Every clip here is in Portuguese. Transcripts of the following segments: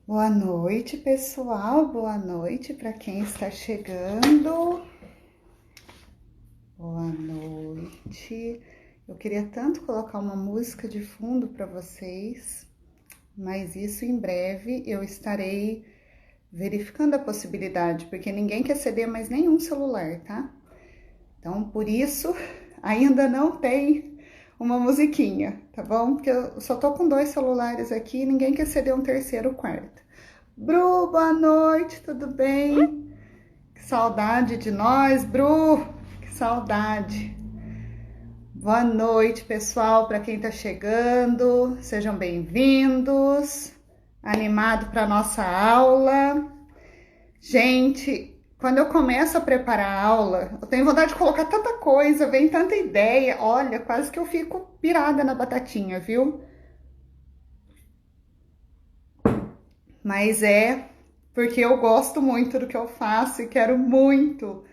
Boa noite, pessoal. Boa noite para quem está chegando. Boa noite. Eu queria tanto colocar uma música de fundo para vocês, mas isso em breve eu estarei verificando a possibilidade, porque ninguém quer ceder mais nenhum celular, tá? Então, por isso, ainda não tem uma musiquinha, tá bom? Porque eu só tô com 2 celulares aqui e ninguém quer ceder um terceiro quarto. Bru, boa noite, tudo bem? Que saudade de nós, Bru, que saudade. Boa noite, pessoal, para quem tá chegando, sejam bem-vindos. Animado para nossa aula. Gente, quando eu começo a preparar a aula, eu tenho vontade de colocar tanta coisa, vem tanta ideia. Olha, quase que eu fico pirada na batatinha, viu? Mas é porque eu gosto muito do que eu faço e quero muito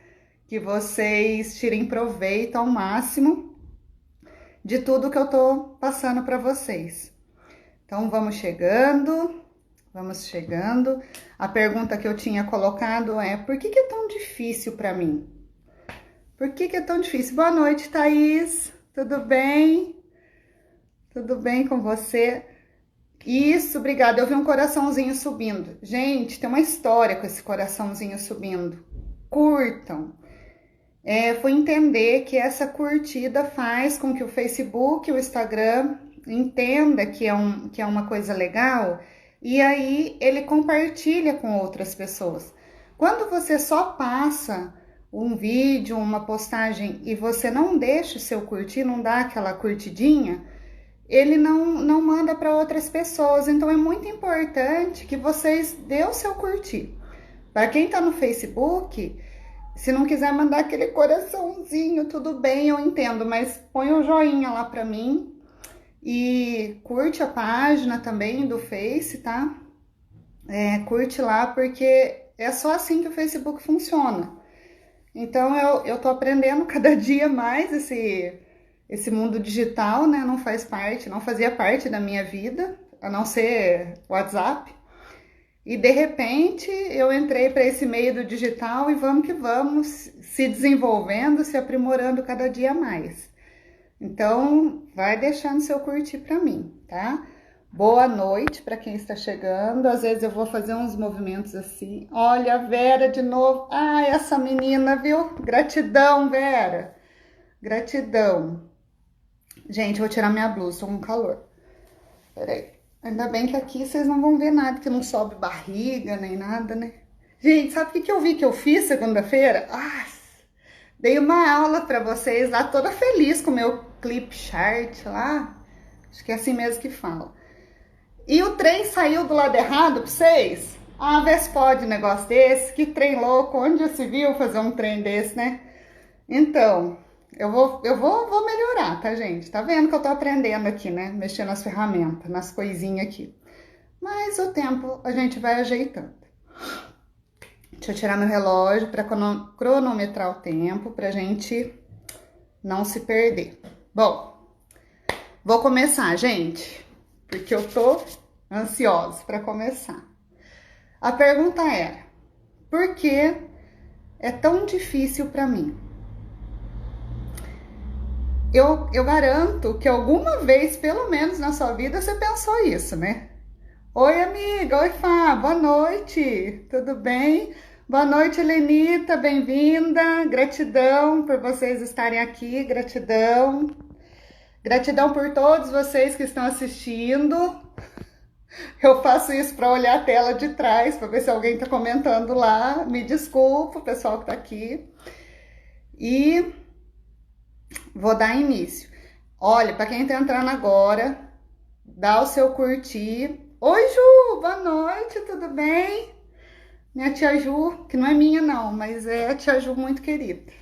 que vocês tirem proveito ao máximo de tudo que eu tô passando para vocês. Então vamos chegando, vamos chegando. A pergunta que eu tinha colocado é: por que é tão difícil para mim? Por que é tão difícil? Boa noite, Thaís. Tudo bem? Tudo bem com você? Isso, obrigada. Eu vi um coraçãozinho subindo. Gente, tem uma história com esse coraçãozinho subindo. Curtam. Fui entender que essa curtida faz com que o Facebook, o Instagram, entenda que é uma coisa legal e aí ele compartilha com outras pessoas. Quando você só passa um vídeo, uma postagem e você não deixa o seu curtir, não dá aquela curtidinha, ele não manda para outras pessoas. Então é muito importante que vocês dê o seu curtir. Para quem está no Facebook, se não quiser mandar aquele coraçãozinho, tudo bem, eu entendo, mas põe um joinha lá para mim e curte a página também do Face, tá? Curte lá, porque é só assim que o Facebook funciona. Então eu tô aprendendo cada dia mais esse mundo digital, né? Não fazia parte da minha vida, a não ser WhatsApp. E de repente eu entrei para esse meio do digital e vamos que vamos, se desenvolvendo, se aprimorando cada dia mais. Então, vai deixando seu curtir para mim, tá? Boa noite para quem está chegando. Às vezes eu vou fazer uns movimentos assim. Olha, a Vera de novo. Ah, essa menina, viu? Gratidão, Vera. Gratidão. Gente, eu vou tirar minha blusa, tô com calor. Peraí. Ainda bem que aqui vocês não vão ver nada, que não sobe barriga nem nada, né? Gente, sabe o que eu vi que eu fiz segunda-feira? Dei uma aula para vocês lá, toda feliz com o meu clip chart lá. Acho que é assim mesmo que fala. E o trem saiu do lado errado pra vocês? Ah, vê se pode um negócio desse. Que trem louco, onde já se viu fazer um trem desse, né? Então, vou melhorar, tá, gente? Tá vendo que eu tô aprendendo aqui, né? Mexendo nas ferramentas, nas coisinhas aqui. Mas o tempo a gente vai ajeitando. Deixa eu tirar meu relógio para cronometrar o tempo, pra gente não se perder. Bom, vou começar, gente, porque eu tô ansiosa para começar. A pergunta era: por que é tão difícil para mim? Eu garanto que alguma vez, pelo menos na sua vida, você pensou isso, né? Oi, amiga. Oi, Fá. Boa noite. Tudo bem? Boa noite, Helenita. Bem-vinda. Gratidão por vocês estarem aqui. Gratidão. Gratidão por todos vocês que estão assistindo. Eu faço isso para olhar a tela de trás, para ver se alguém está comentando lá. Me desculpa, o pessoal que está aqui. E vou dar início. Olha, para quem está entrando agora, dá o seu curtir. Oi, Ju, boa noite, tudo bem? Minha tia Ju, que não é minha não, mas é a tia Ju muito querida.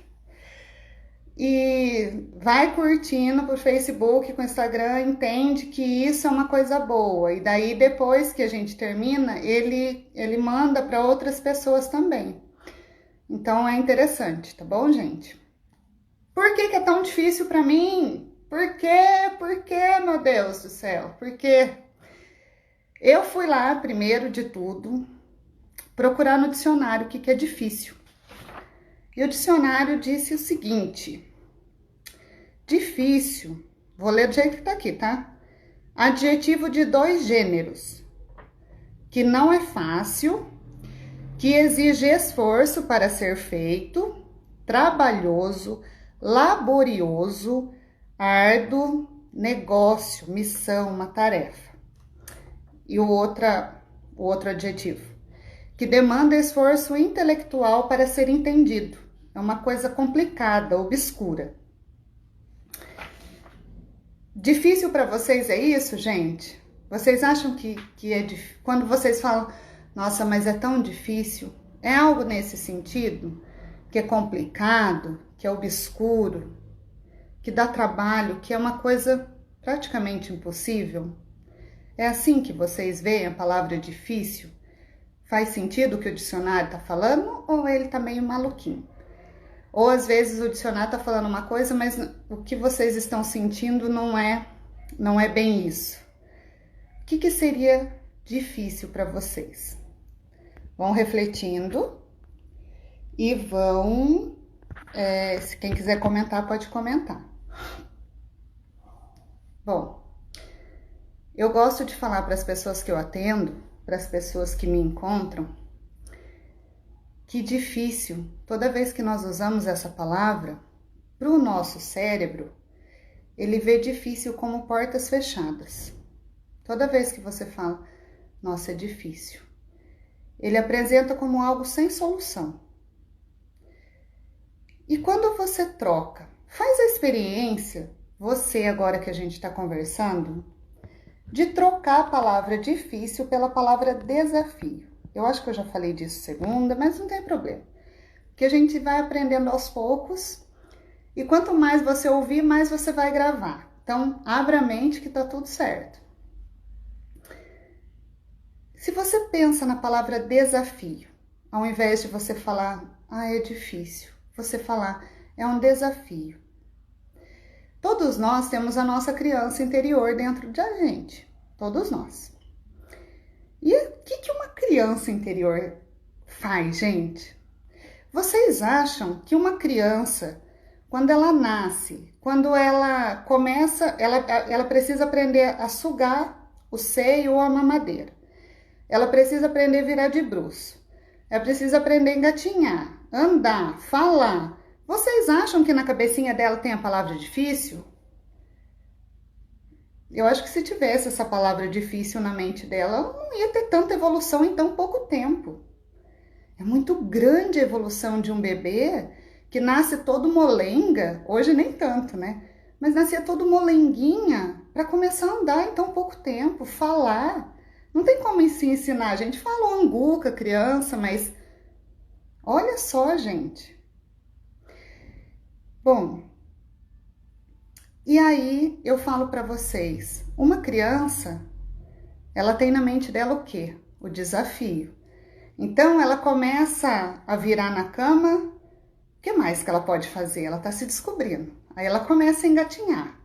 E vai curtindo pro Facebook, com o Instagram, entende que isso é uma coisa boa. E daí, depois que a gente termina, ele manda para outras pessoas também. Então, é interessante, tá bom, gente? Por que é tão difícil para mim? Por quê? Por quê, meu Deus do céu? Por quê? Eu fui lá, primeiro de tudo, procurar no dicionário o que é difícil. E o dicionário disse o seguinte: difícil, vou ler do jeito que tá aqui, tá? Adjetivo de 2 gêneros, que não é fácil, que exige esforço para ser feito, trabalhoso, laborioso, árduo, negócio, missão, uma tarefa. E o outro adjetivo, que demanda esforço intelectual para ser entendido. É uma coisa complicada, obscura. Difícil para vocês é isso, gente? Vocês acham que é difícil? Quando vocês falam, nossa, mas é tão difícil, é algo nesse sentido? Que é complicado, que é obscuro, que dá trabalho, que é uma coisa praticamente impossível? É assim que vocês veem a palavra difícil? Faz sentido o que o dicionário está falando ou ele está meio maluquinho? Ou às vezes o dicionário está falando uma coisa, mas o que vocês estão sentindo não é bem isso. O que seria difícil para vocês? Vão refletindo e vão... se quem quiser comentar, pode comentar. Bom, eu gosto de falar para as pessoas que eu atendo, para as pessoas que me encontram, que difícil, toda vez que nós usamos essa palavra, para o nosso cérebro, ele vê difícil como portas fechadas. Toda vez que você fala, nossa, é difícil, ele apresenta como algo sem solução. E quando você troca, faz a experiência, você agora que a gente está conversando, de trocar a palavra difícil pela palavra desafio. Eu acho que eu já falei disso segunda, mas não tem problema. Porque a gente vai aprendendo aos poucos e quanto mais você ouvir, mais você vai gravar. Então, abra a mente que tá tudo certo. Se você pensa na palavra desafio, ao invés de você falar, é difícil, você falar, é um desafio. Todos nós temos a nossa criança interior dentro de a gente. Todos nós. E o que uma criança interior faz, gente? Vocês acham que uma criança, quando ela nasce, quando ela começa, ela precisa aprender a sugar o seio ou a mamadeira. Ela precisa aprender a virar de bruço. Ela precisa aprender a engatinhar, andar, falar. Vocês acham que na cabecinha dela tem a palavra difícil? Eu acho que se tivesse essa palavra difícil na mente dela, ela não ia ter tanta evolução em tão pouco tempo. É muito grande a evolução de um bebê que nasce todo molenga, hoje nem tanto, né? Mas nascia todo molenguinha para começar a andar em tão pouco tempo, falar. Não tem como se ensinar. A gente fala anguca, criança, mas olha só, gente. Bom, e aí eu falo para vocês, uma criança, ela tem na mente dela o quê? O desafio. Então ela começa a virar na cama, o que mais que ela pode fazer? Ela está se descobrindo. Aí ela começa a engatinhar,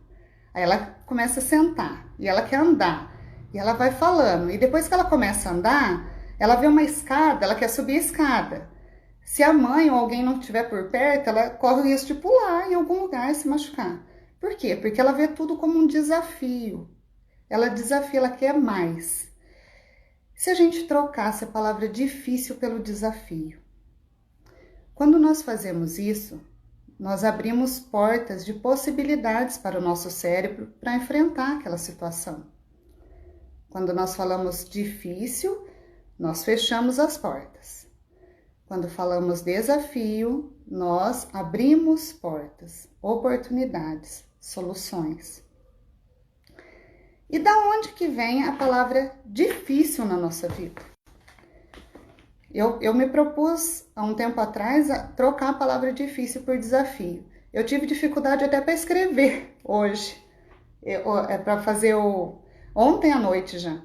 aí ela começa a sentar, e ela quer andar, e ela vai falando. E depois que ela começa a andar, ela vê uma escada, ela quer subir a escada. Se a mãe ou alguém não estiver por perto, ela corre o risco de pular em algum lugar e se machucar. Por quê? Porque ela vê tudo como um desafio. Ela desafia, ela quer mais. Se a gente trocasse a palavra difícil pelo desafio. Quando nós fazemos isso, nós abrimos portas de possibilidades para o nosso cérebro para enfrentar aquela situação. Quando nós falamos difícil, nós fechamos as portas. Quando falamos desafio, nós abrimos portas, oportunidades, soluções. E da onde que vem a palavra difícil na nossa vida? Eu me propus, há um tempo atrás, a trocar a palavra difícil por desafio. Eu tive dificuldade até para escrever hoje. Para fazer ontem à noite já.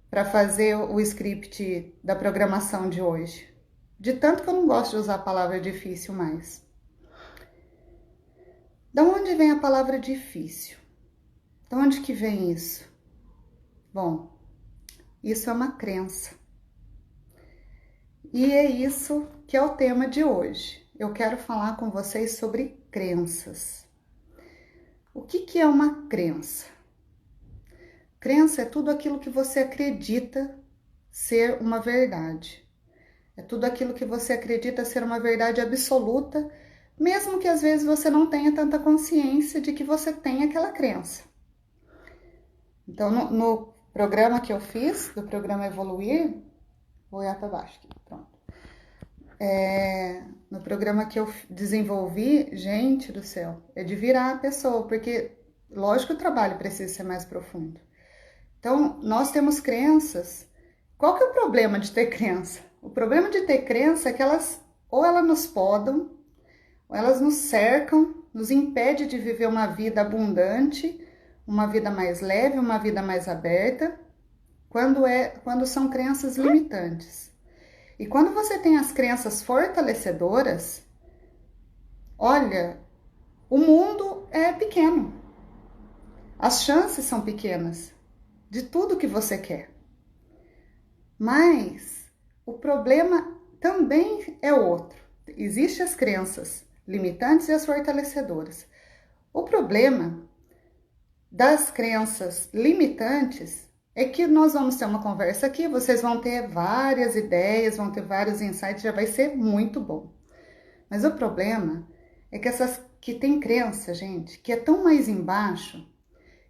Para fazer o script da programação de hoje. De tanto que eu não gosto de usar a palavra difícil mais. Da onde vem a palavra difícil? De onde que vem isso? Bom, Isso é uma crença. E é isso que é o tema de hoje. Eu quero falar com vocês sobre crenças. O que é uma crença? Crença é tudo aquilo que você acredita ser uma verdade. É tudo aquilo que você acredita ser uma verdade absoluta, mesmo que às vezes você não tenha tanta consciência de que você tem aquela crença. Então, no programa que eu fiz, do programa Evoluir, vou ir para baixo aqui, pronto. No programa que eu desenvolvi, gente do céu, é de virar a pessoa, porque lógico que o trabalho precisa ser mais profundo. Então, nós temos crenças. Qual que é o problema de ter crença? O problema de ter crença é que elas nos podam, ou elas nos cercam, nos impede de viver uma vida abundante, uma vida mais leve, uma vida mais aberta, quando são crenças limitantes. E quando você tem as crenças fortalecedoras, olha, o mundo é pequeno. As chances são pequenas de tudo que você quer. Mas o problema também é outro. Existem as crenças limitantes e as fortalecedoras. O problema das crenças limitantes é que nós vamos ter uma conversa aqui, vocês vão ter várias ideias, vão ter vários insights, já vai ser muito bom. Mas o problema é que essas que tem crença, gente, que é tão mais embaixo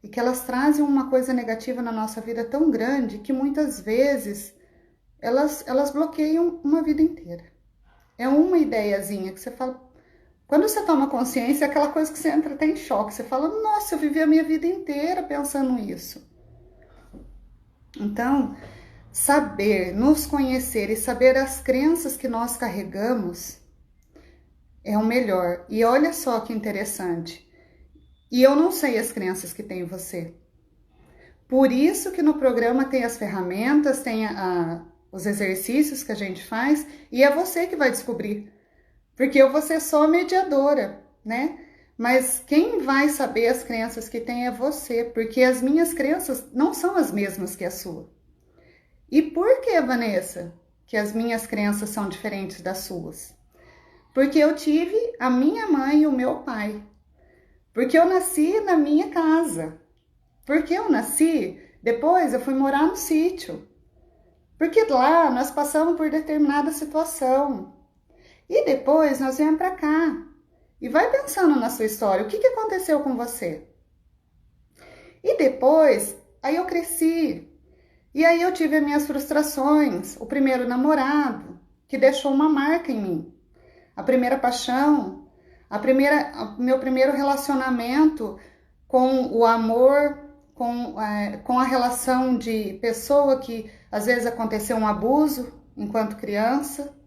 e que elas trazem uma coisa negativa na nossa vida tão grande que muitas vezes elas bloqueiam uma vida inteira. É uma ideiazinha que você fala. Quando você toma consciência, é aquela coisa que você entra até em choque. Você fala, nossa, eu vivi a minha vida inteira pensando isso. Então, saber, nos conhecer e saber as crenças que nós carregamos é o melhor. E olha só que interessante. E eu não sei as crenças que tem em você. Por isso que no programa tem as ferramentas, tem os exercícios que a gente faz, e é você que vai descobrir. Porque eu vou ser só mediadora, né? Mas quem vai saber as crenças que tem é você, porque as minhas crenças não são as mesmas que a sua. E por que, Vanessa, que as minhas crenças são diferentes das suas? Porque eu tive a minha mãe e o meu pai. Porque eu nasci na minha casa. Porque eu nasci, depois eu fui morar no sítio. Porque lá nós passamos por determinada situação. E depois nós viemos para cá. E vai pensando na sua história, o que aconteceu com você? E depois, aí eu cresci. E aí eu tive as minhas frustrações. O primeiro namorado, que deixou uma marca em mim. A primeira paixão, meu primeiro relacionamento com o amor, com a relação de pessoa que às vezes aconteceu um abuso enquanto criança.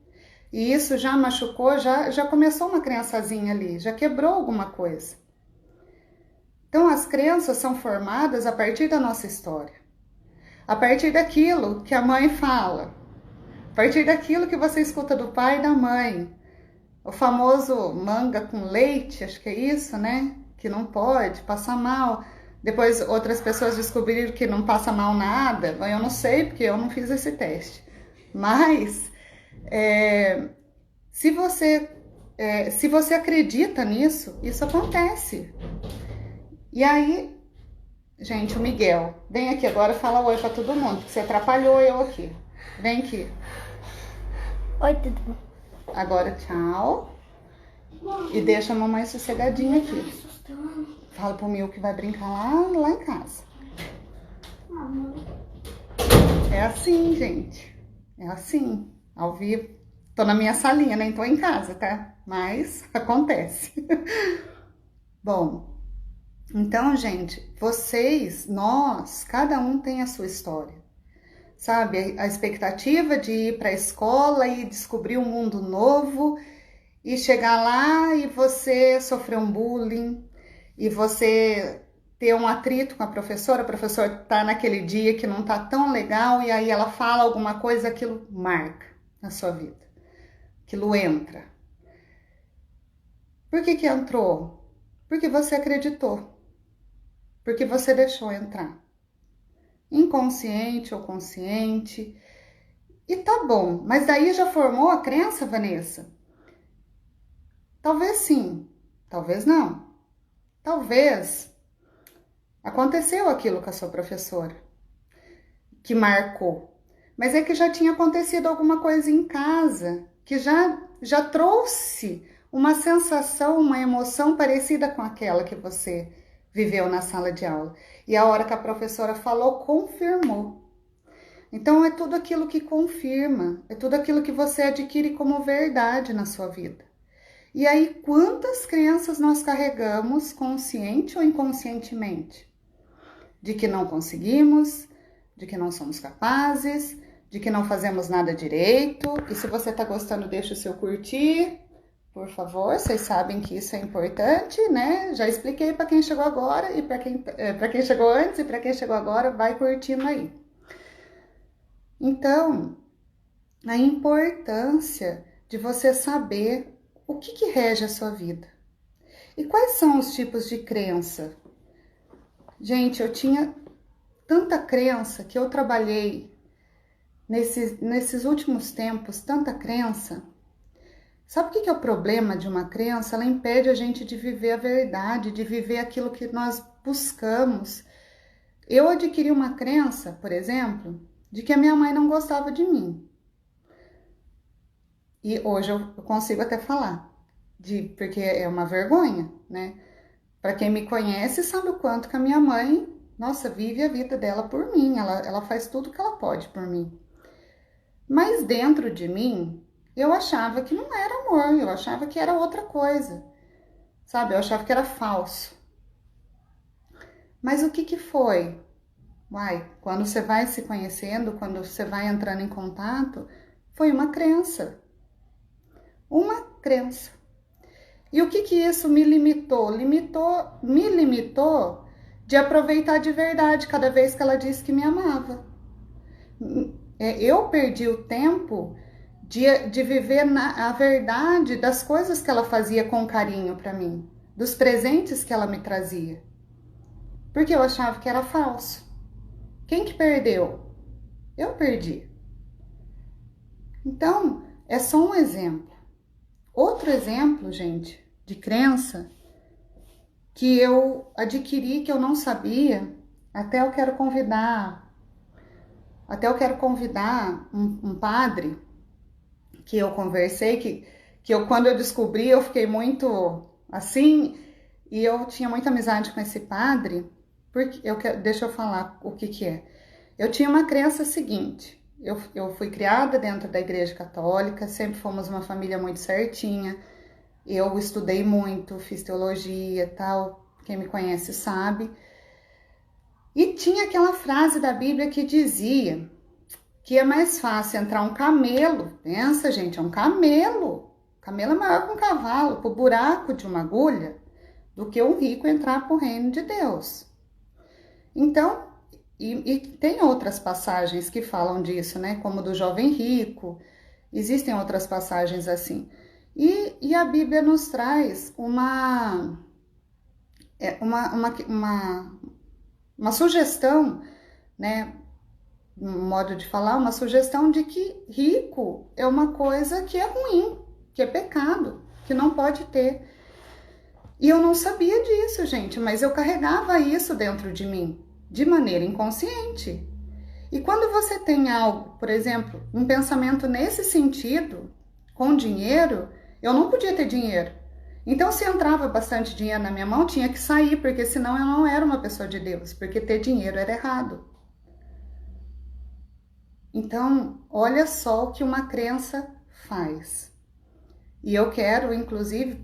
E isso já machucou, já começou uma criançazinha ali, já quebrou alguma coisa. Então, as crenças são formadas a partir da nossa história. A partir daquilo que a mãe fala. A partir daquilo que você escuta do pai e da mãe. O famoso manga com leite, acho que é isso, né? Que não pode, passa mal. Depois outras pessoas descobriram que não passa mal nada. Eu não sei, porque eu não fiz esse teste. Mas... se você acredita nisso, isso acontece. E aí, gente, o Miguel, vem aqui agora, fala oi pra todo mundo, porque você atrapalhou eu aqui. Vem aqui. Oi, tudo bom? Agora, tchau. E deixa a mamãe sossegadinha aqui. Fala pro Mil que vai brincar lá em casa. É assim, gente. É assim, ao vivo. Tô na minha salinha, nem tô em casa, tá? Mas acontece. Bom, então, gente, nós, cada um tem a sua história. Sabe, a expectativa de ir para a escola e descobrir um mundo novo e chegar lá e você sofrer um bullying e você ter um atrito com a professora tá naquele dia que não tá tão legal e aí ela fala alguma coisa, aquilo marca na sua vida. Aquilo entra. Por que entrou? Porque você acreditou. Porque você deixou entrar. inconsciente ou consciente. E tá bom, mas daí já formou a crença, Vanessa? Talvez sim, talvez não. Talvez aconteceu aquilo com a sua professora, que marcou. Mas é que já tinha acontecido alguma coisa em casa, que já trouxe uma sensação, uma emoção parecida com aquela que você viveu na sala de aula. E a hora que a professora falou, confirmou. Então é tudo aquilo que confirma, é tudo aquilo que você adquire como verdade na sua vida. E aí, quantas crenças nós carregamos, consciente ou inconscientemente? De que não conseguimos, de que não somos capazes, de que não fazemos nada direito. E se você tá gostando, deixa o seu curtir, por favor. Vocês sabem que isso é importante, né? Já expliquei para quem chegou agora e para quem chegou antes e para quem chegou agora, vai curtindo aí. Então, a importância de você saber o que rege a sua vida. E quais são os tipos de crença? Gente, eu tinha tanta crença que eu trabalhei nesses últimos tempos, tanta crença. Sabe o que é o problema de uma crença? Ela impede a gente de viver a verdade, de viver aquilo que nós buscamos. Eu adquiri uma crença, por exemplo, de que a minha mãe não gostava de mim. E hoje eu consigo até falar, porque é uma vergonha, né? Para quem me conhece sabe o quanto que a minha mãe, nossa, vive a vida dela por mim, ela faz tudo que ela pode por mim. Mas dentro de mim, eu achava que não era amor, eu achava que era outra coisa, sabe? Eu achava que era falso. Mas o que foi? Quando você vai se conhecendo, quando você vai entrando em contato, foi uma crença. Uma crença. E o que isso me limitou? Me limitou de aproveitar de verdade cada vez que ela disse que me amava. Eu perdi o tempo de viver a verdade das coisas que ela fazia com carinho para mim, dos presentes que ela me trazia. Porque eu achava que era falso. Quem que perdeu? Eu perdi. Então, é só um exemplo. Outro exemplo, gente, de crença que eu adquiri, que eu não sabia, até eu quero convidar um padre que eu conversei, quando eu descobri, eu fiquei muito assim, e eu tinha muita amizade com esse padre, porque deixa eu falar o que é. Eu tinha uma crença seguinte, eu fui criada dentro da Igreja Católica, sempre fomos uma família muito certinha, eu estudei muito, fiz teologia e tal, quem me conhece sabe. E tinha aquela frase da Bíblia que dizia que é mais fácil entrar um camelo, pensa gente, é um camelo, camelo é maior que um cavalo, pro buraco de uma agulha, do que um rico entrar pro reino de Deus. Então, e tem outras passagens que falam disso, né? Como do jovem rico, existem outras passagens assim. E a Bíblia nos traz uma sugestão, né? Um modo de falar, uma sugestão de que rico é uma coisa que é ruim, que é pecado, que não pode ter. E eu não sabia disso, gente, mas eu carregava isso dentro de mim, de maneira inconsciente. E quando você tem algo, por exemplo, um pensamento nesse sentido, com dinheiro, eu não podia ter dinheiro. Então, se entrava bastante dinheiro na minha mão, tinha que sair, porque senão eu não era uma pessoa de Deus, porque ter dinheiro era errado. Então, olha só o que uma crença faz. E eu quero, inclusive,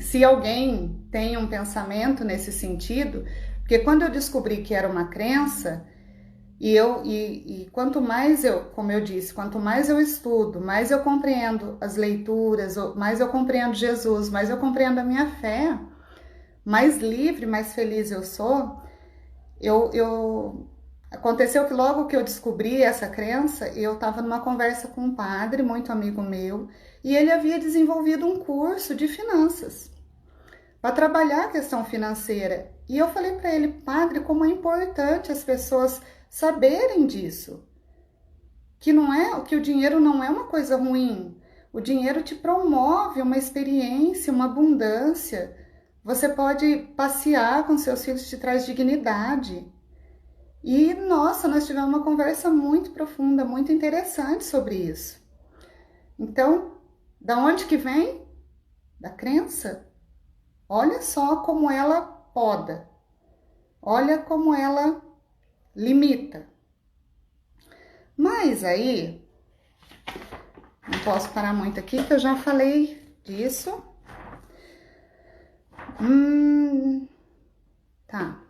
se alguém tem um pensamento nesse sentido, porque quando eu descobri que era uma crença, e quanto mais como eu disse, quanto mais eu estudo, mais eu compreendo as leituras, mais eu compreendo Jesus, mais eu compreendo a minha fé, mais livre, mais feliz eu sou. Aconteceu que logo que eu descobri essa crença, eu estava numa conversa com um padre, muito amigo meu, e ele havia desenvolvido um curso de finanças para trabalhar a questão financeira. E eu falei para ele, padre, como é importante as pessoas saberem disso. Que o dinheiro não é uma coisa ruim. O dinheiro te promove uma experiência, uma abundância. Você pode passear com seus filhos, te traz dignidade. E, nossa, nós tivemos uma conversa muito profunda, muito interessante sobre isso. Então, da onde que vem? Da crença. Olha só como ela poda. Olha como ela limita. Mas aí, não posso parar muito aqui, que eu já falei disso. Tá.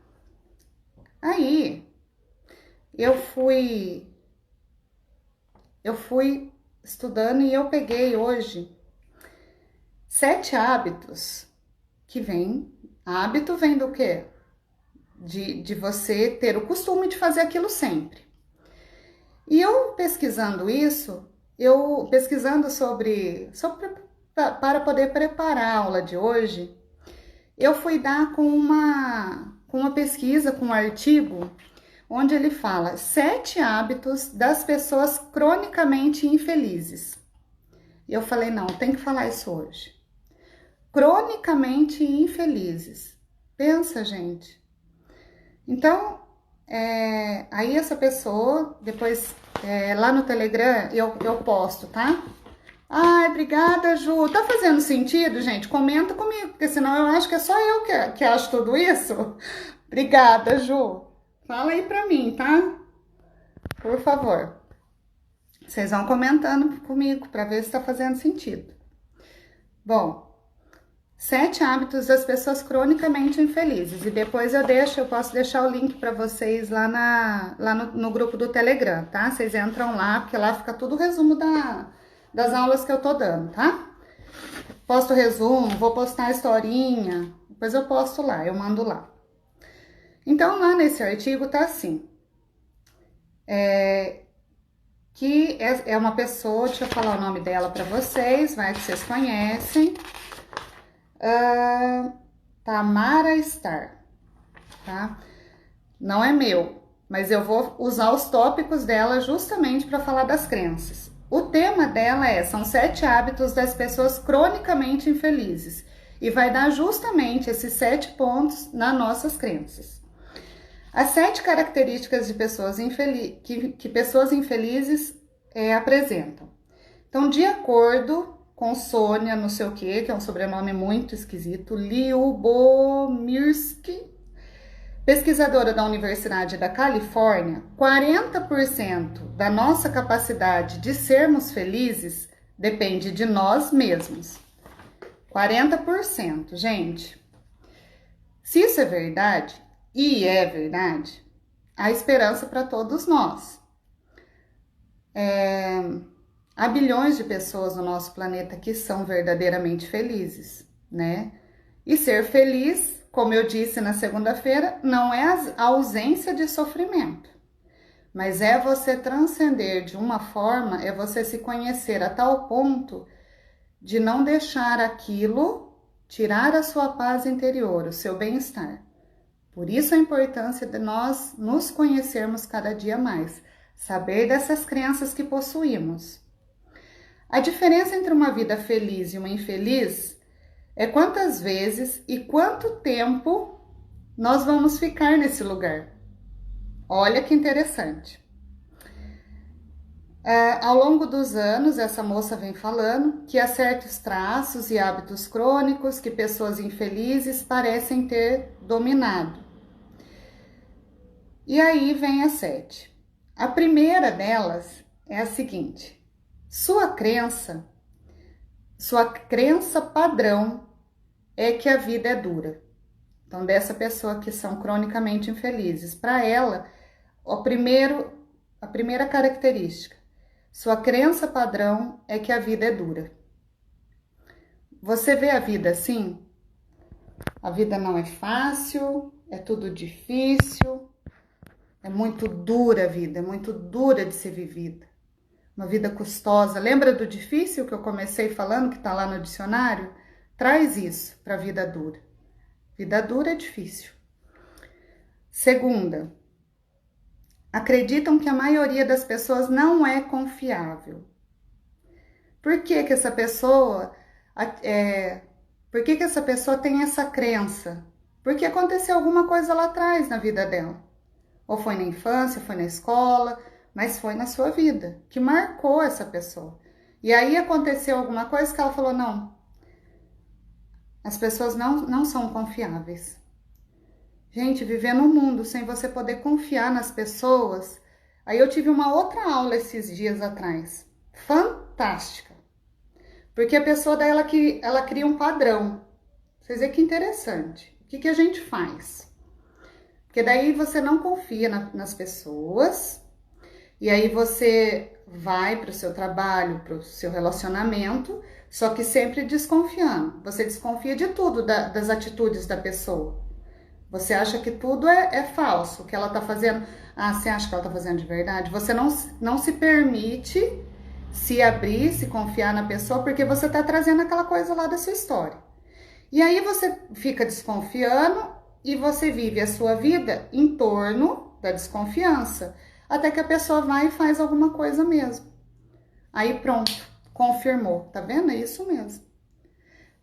Aí, eu fui estudando e eu peguei hoje 7 hábitos que vêm. Hábito vem do quê? De você ter o costume de fazer aquilo sempre. E eu pesquisando isso, para poder preparar a aula de hoje, eu fui dar com uma pesquisa, com um artigo, onde ele fala 7 hábitos das pessoas cronicamente infelizes. E eu falei, não, tem que falar isso hoje. Cronicamente infelizes. Pensa, gente. Então, aí essa pessoa, depois lá no Telegram eu posto, tá? Ai, obrigada, Ju. Tá fazendo sentido, gente? Comenta comigo, porque senão eu acho que é só eu que acho tudo isso. Obrigada, Ju. Fala aí pra mim, tá? Por favor. Vocês vão comentando comigo pra ver se tá fazendo sentido. Bom, 7 hábitos das pessoas cronicamente infelizes. E depois eu posso deixar o link para vocês lá no grupo do Telegram, tá? Vocês entram lá, porque lá fica tudo o resumo das aulas que eu tô dando, tá? Posto o resumo, vou postar a historinha, depois eu posto lá, eu mando lá. Então, lá nesse artigo tá assim, que é uma pessoa, deixa eu falar o nome dela para vocês, vai que vocês conhecem. Tamara Star, tá? Não é meu, mas eu vou usar os tópicos dela justamente para falar das crenças. O tema dela são 7 hábitos das pessoas cronicamente infelizes e vai dar justamente esses 7 pontos nas nossas crenças. As 7 características de pessoas que pessoas infelizes apresentam. Então, de acordo com Sônia, não sei o que é um sobrenome muito esquisito, Lyubomirsky, pesquisadora da Universidade da Califórnia, 40% da nossa capacidade de sermos felizes depende de nós mesmos. 40%, gente. Se isso é verdade, e é verdade, há esperança para todos nós. Há bilhões de pessoas no nosso planeta que são verdadeiramente felizes, né? E ser feliz, como eu disse na segunda-feira, não é a ausência de sofrimento, mas é você transcender de uma forma, é você se conhecer a tal ponto de não deixar aquilo tirar a sua paz interior, o seu bem-estar. Por isso a importância de nós nos conhecermos cada dia mais, saber dessas crenças que possuímos. A diferença entre uma vida feliz e uma infeliz é quantas vezes e quanto tempo nós vamos ficar nesse lugar. Olha que interessante. Ao longo dos anos, essa moça vem falando que há certos traços e hábitos crônicos que pessoas infelizes parecem ter dominado. E aí vem a 7. A primeira delas é a seguinte: sua crença padrão é que a vida é dura. Então, dessa pessoa que são cronicamente infelizes, para ela, a primeira característica, sua crença padrão é que a vida é dura. Você vê a vida assim? A vida não é fácil, é tudo difícil, é muito dura a vida, é muito dura de ser vivida. Uma vida custosa. Lembra do difícil que eu comecei falando, que está lá no dicionário? Traz isso para a vida dura. Vida dura é difícil. Segunda, acreditam que a maioria das pessoas não é confiável. Por que que essa pessoa tem essa crença? Porque aconteceu alguma coisa lá atrás na vida dela. Ou foi na infância, foi na escola, mas foi na sua vida, que marcou essa pessoa. E aí aconteceu alguma coisa que ela falou, não, as pessoas não são confiáveis. Gente, viver num mundo sem você poder confiar nas pessoas. Aí eu tive uma outra aula esses dias atrás. Fantástica. Porque a pessoa daí ela cria um padrão. Vocês veem que interessante. O que a gente faz? Porque daí você não confia nas pessoas. E aí você vai para o seu trabalho, para o seu relacionamento, só que sempre desconfiando. Você desconfia de tudo, das atitudes da pessoa. Você acha que tudo é falso, o que ela tá fazendo. Ah, você acha que ela tá fazendo de verdade? Você não se permite se abrir, se confiar na pessoa, porque você tá trazendo aquela coisa lá da sua história. E aí você fica desconfiando e você vive a sua vida em torno da desconfiança, até que a pessoa vai e faz alguma coisa mesmo. Aí pronto, confirmou, tá vendo? É isso mesmo.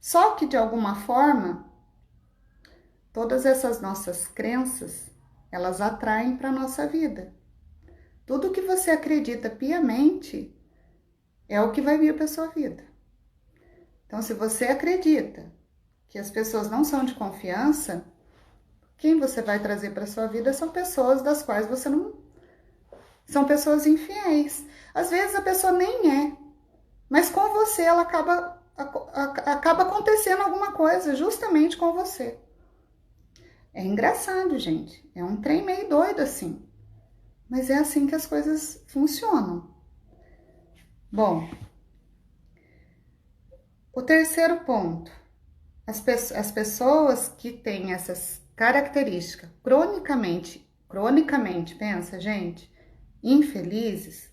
Só que de alguma forma, todas essas nossas crenças, elas atraem para a nossa vida. Tudo que você acredita piamente é o que vai vir para a sua vida. Então, se você acredita que as pessoas não são de confiança, quem você vai trazer para a sua vida são pessoas das quais você não... São pessoas infiéis. Às vezes a pessoa nem é, mas com você ela acaba acontecendo alguma coisa justamente com você. É engraçado, gente. É um trem meio doido assim. Mas é assim que as coisas funcionam. Bom, o terceiro ponto. As pessoas que têm essas características cronicamente, pensa, gente, infelizes,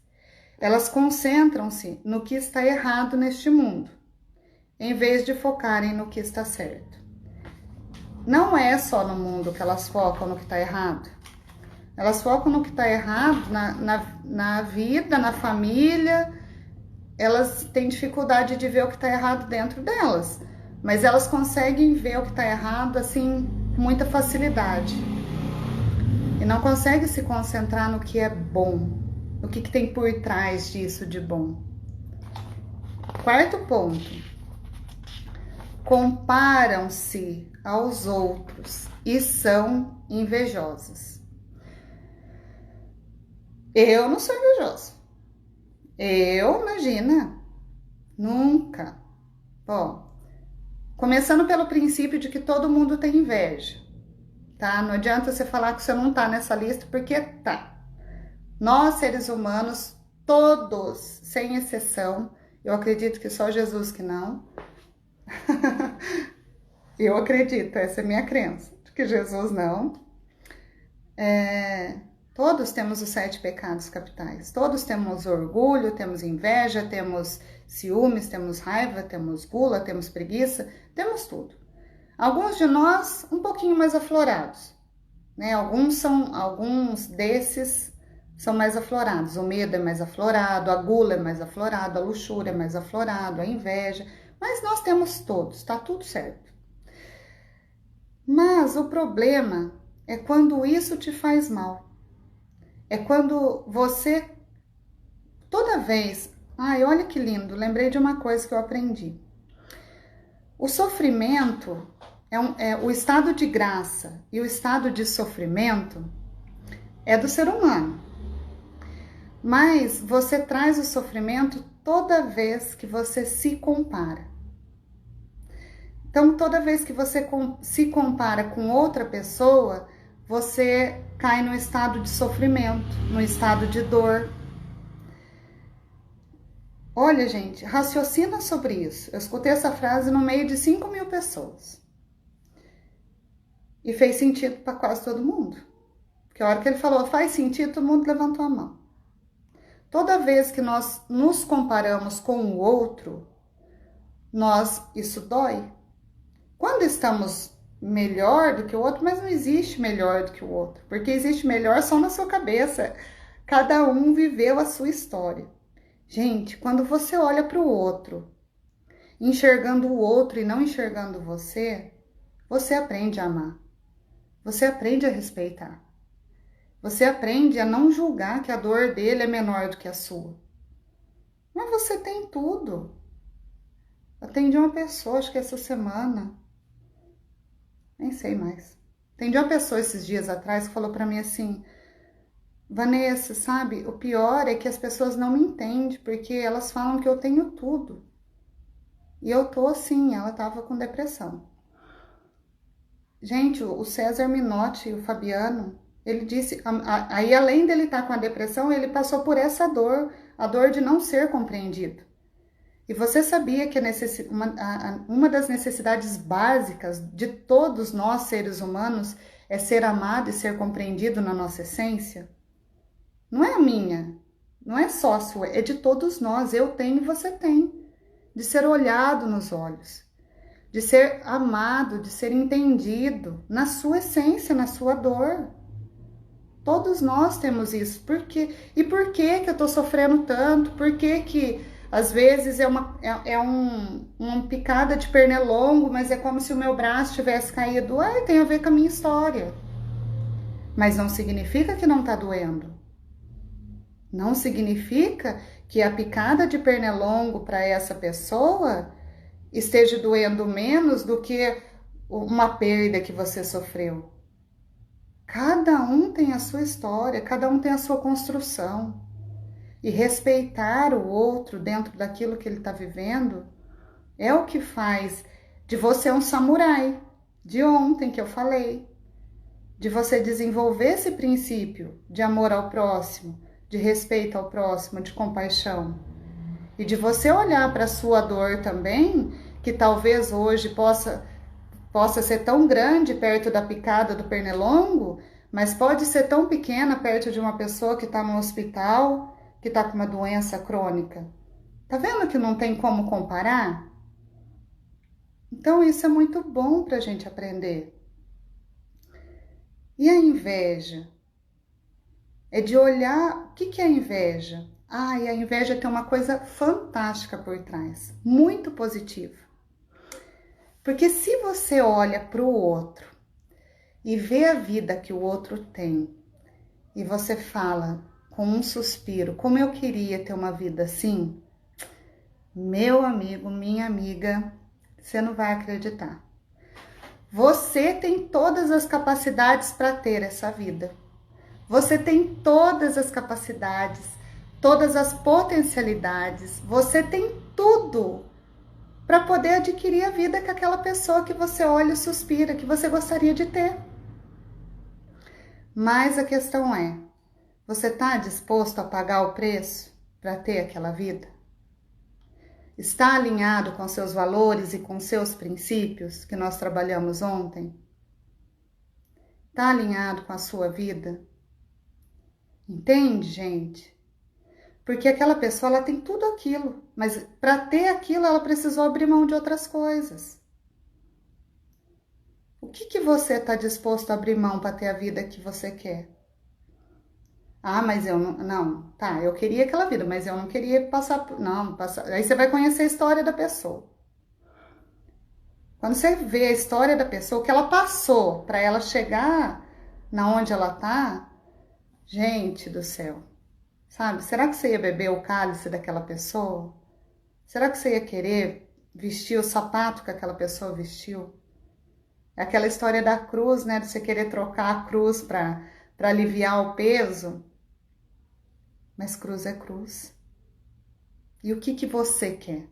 elas concentram-se no que está errado neste mundo, em vez de focarem no que está certo. Não é só no mundo que elas focam no que está errado. Elas focam no que está errado na vida, na família. Elas têm dificuldade de ver o que está errado dentro delas. Mas elas conseguem ver o que está errado, assim, com muita facilidade. E não conseguem se concentrar no que é bom. No que tem por trás disso de bom. Quarto ponto. Comparam-se aos outros e são invejosas. Eu não sou invejosa. Eu, imagina, nunca. Bom, começando pelo princípio de que todo mundo tem inveja, tá? Não adianta você falar que você não tá nessa lista, porque tá. Nós, seres humanos, todos, sem exceção, eu acredito que só Jesus que não. Eu acredito, essa é a minha crença, de que Jesus não. Todos temos os 7 pecados capitais. Todos temos orgulho, temos inveja, temos ciúmes, temos raiva, temos gula, temos preguiça, temos tudo. Alguns de nós um pouquinho mais aflorados, né? Alguns desses são mais aflorados. O medo é mais aflorado, a gula é mais aflorada, a luxúria é mais aflorado, a inveja. Mas nós temos todos, tá tudo certo. Mas o problema é quando isso te faz mal. É quando você, toda vez... Ai, olha que lindo, lembrei de uma coisa que eu aprendi. O sofrimento, o estado de graça e o estado de sofrimento é do ser humano. Mas você traz o sofrimento toda vez que você se compara. Então, toda vez que você se compara com outra pessoa, você cai no estado de sofrimento, no estado de dor. Olha, gente, raciocina sobre isso. Eu escutei essa frase no meio de 5.000 pessoas. E fez sentido para quase todo mundo. Porque a hora que ele falou, faz sentido, todo mundo levantou a mão. Toda vez que nós nos comparamos com o outro, isso dói. Quando estamos melhor do que o outro, mas não existe melhor do que o outro, porque existe melhor só na sua cabeça. Cada um viveu a sua história. Gente, quando você olha para o outro, enxergando o outro e não enxergando você, você aprende a amar. Você aprende a respeitar. Você aprende a não julgar que a dor dele é menor do que a sua. Mas você tem tudo. Atendi uma pessoa, acho que essa semana, nem sei mais. Atendi uma pessoa esses dias atrás que falou para mim assim: Vanessa, sabe, o pior é que as pessoas não me entendem, porque elas falam que eu tenho tudo. E eu tô assim, ela tava com depressão. Gente, o César Minotti, o Fabiano, ele disse, aí além dele estar com a depressão, ele passou por essa dor, a dor de não ser compreendido. E você sabia que uma das necessidades básicas de todos nós, seres humanos, é ser amado e ser compreendido na nossa essência? Não é a minha, não é só a sua, é de todos nós. Eu tenho e você tem. De ser olhado nos olhos, de ser amado, de ser entendido na sua essência, na sua dor. Todos nós temos isso. Por quê? E por que eu tô sofrendo tanto? Por que às vezes é uma picada de pernilongo, mas é como se o meu braço tivesse caído? Tem a ver com a minha história. Mas não significa que não tá doendo. Não significa que a picada de pernilongo para essa pessoa esteja doendo menos do que uma perda que você sofreu. Cada um tem a sua história, cada um tem a sua construção. E respeitar o outro dentro daquilo que ele está vivendo é o que faz de você um samurai, de ontem que eu falei. De você desenvolver esse princípio de amor ao próximo, de respeito ao próximo, de compaixão. E de você olhar para a sua dor também, que talvez hoje possa ser tão grande perto da picada do pernilongo, mas pode ser tão pequena perto de uma pessoa que está no hospital, que está com uma doença crônica. Tá vendo que não tem como comparar? Então isso é muito bom para a gente aprender. E a inveja? É de olhar, o que é a inveja? E a inveja tem uma coisa fantástica por trás, muito positiva. Porque se você olha para o outro e vê a vida que o outro tem, e você fala com um suspiro, como eu queria ter uma vida assim, meu amigo, minha amiga, você não vai acreditar. Você tem todas as capacidades para ter essa vida. Você tem todas as capacidades, todas as potencialidades, você tem tudo para poder adquirir a vida que aquela pessoa que você olha e suspira, que você gostaria de ter. Mas a questão é, você está disposto a pagar o preço para ter aquela vida? Está alinhado com seus valores e com seus princípios que nós trabalhamos ontem? Está alinhado com a sua vida? Entende, gente? Porque aquela pessoa, ela tem tudo aquilo, mas para ter aquilo, ela precisou abrir mão de outras coisas. O que você está disposto a abrir mão para ter a vida que você quer? Mas eu não. Tá, eu queria aquela vida, mas eu não queria passar por... Aí você vai conhecer a história da pessoa. Quando você vê a história da pessoa, o que ela passou para ela chegar na onde ela tá, gente do céu, sabe? Será que você ia beber o cálice daquela pessoa? Será que você ia querer vestir o sapato que aquela pessoa vestiu? É aquela história da cruz, né? De você querer trocar a cruz para aliviar o peso. Mas cruz é cruz. E o que você quer?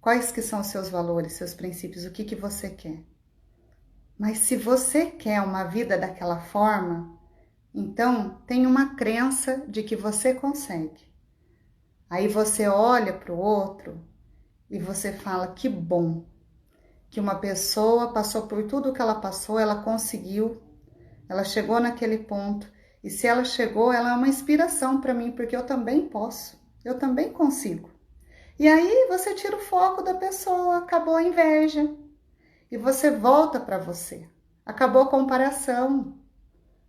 Quais que são os seus valores, seus princípios? O que você quer? Mas se você quer uma vida daquela forma, então tem uma crença de que você consegue. Aí você olha para o outro e você fala, que bom que uma pessoa passou por tudo que ela passou, ela conseguiu, ela chegou naquele ponto. E se ela chegou, ela é uma inspiração para mim, porque eu também posso, eu também consigo. E aí você tira o foco da pessoa, acabou a inveja. e você volta para você. Acabou a comparação.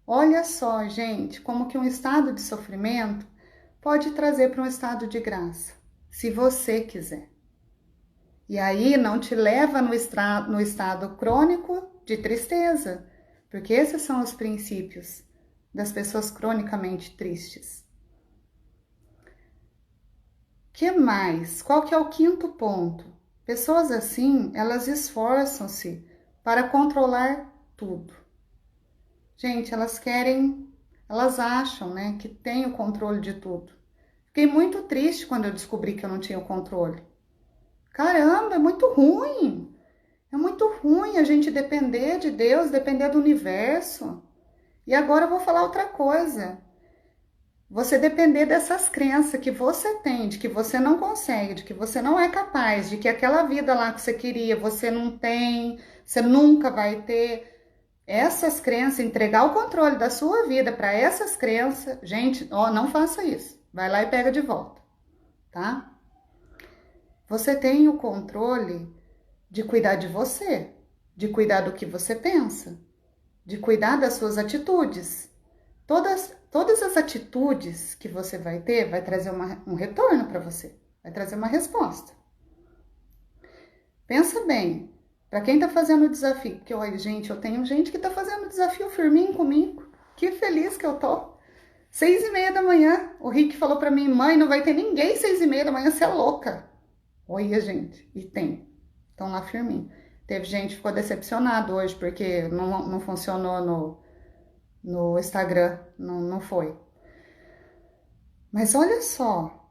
Olha só, gente, como que um estado de sofrimento pode trazer para um estado de graça, se você quiser. E aí não te leva no estado crônico de tristeza, porque esses são os princípios das pessoas cronicamente tristes. Que mais? Qual que é o quinto ponto? Pessoas assim, elas esforçam-se para controlar tudo. Gente, elas acham, né, que tem o controle de tudo. Fiquei muito triste quando eu descobri que eu não tinha o controle. Caramba, é muito ruim. É muito ruim a gente depender de Deus, depender do universo. E agora eu vou falar outra coisa. Você depender dessas crenças que você tem, de que você não consegue, de que você não é capaz, de que aquela vida lá que você queria, você não tem, você nunca vai ter. Essas crenças, entregar o controle da sua vida para essas crenças, gente, ó, não faça isso. Vai lá e pega de volta, tá? Você tem o controle de cuidar de você, de cuidar do que você pensa, de cuidar das suas atitudes. Todas as atitudes que você vai ter vai trazer um retorno para você, vai trazer uma resposta. Pensa bem, para quem tá fazendo o desafio, porque olha, gente, eu tenho gente que tá fazendo o desafio firminho comigo, que feliz que eu tô. 6:30 da manhã, o Rick falou para mim, mãe, não vai ter ninguém 6:30 da manhã, você é louca. Olha, gente, e tem, estão lá firminho. Teve gente que ficou decepcionado hoje, porque não funcionou no Instagram, não foi. Mas olha só,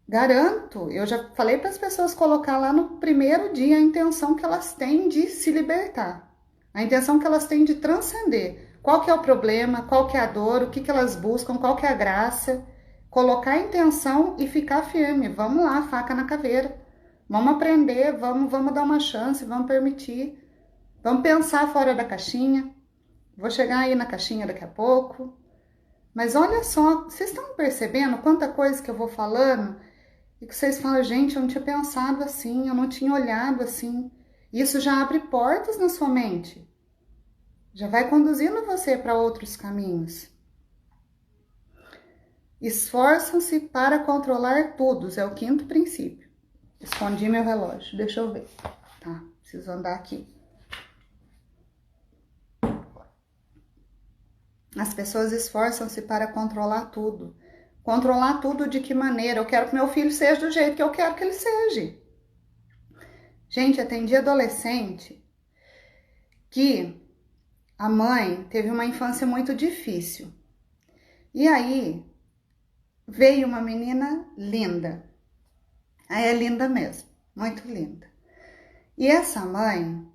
garanto, eu já falei para as pessoas colocar lá no primeiro dia a intenção que elas têm de se libertar, a intenção que elas têm de transcender. Qual que é o problema, qual que é a dor, o que elas buscam, qual que é a graça. Colocar a intenção e ficar firme. Vamos lá, faca na caveira. Vamos aprender, vamos dar uma chance, vamos permitir. Vamos pensar fora da caixinha. Vou chegar aí na caixinha daqui a pouco. Mas olha só, vocês estão percebendo quanta coisa que eu vou falando e que vocês falam, gente, eu não tinha pensado assim, eu não tinha olhado assim. Isso já abre portas na sua mente. Já vai conduzindo você para outros caminhos. Esforçam-se para controlar tudo, é o quinto princípio. Escondi meu relógio, deixa eu ver. Tá, preciso andar aqui. As pessoas esforçam-se para controlar tudo. Controlar tudo de que maneira? Eu quero que meu filho seja do jeito que eu quero que ele seja. Gente, atendi adolescente que a mãe teve uma infância muito difícil. E aí veio uma menina linda. Aí é linda mesmo, muito linda. E essa mãe,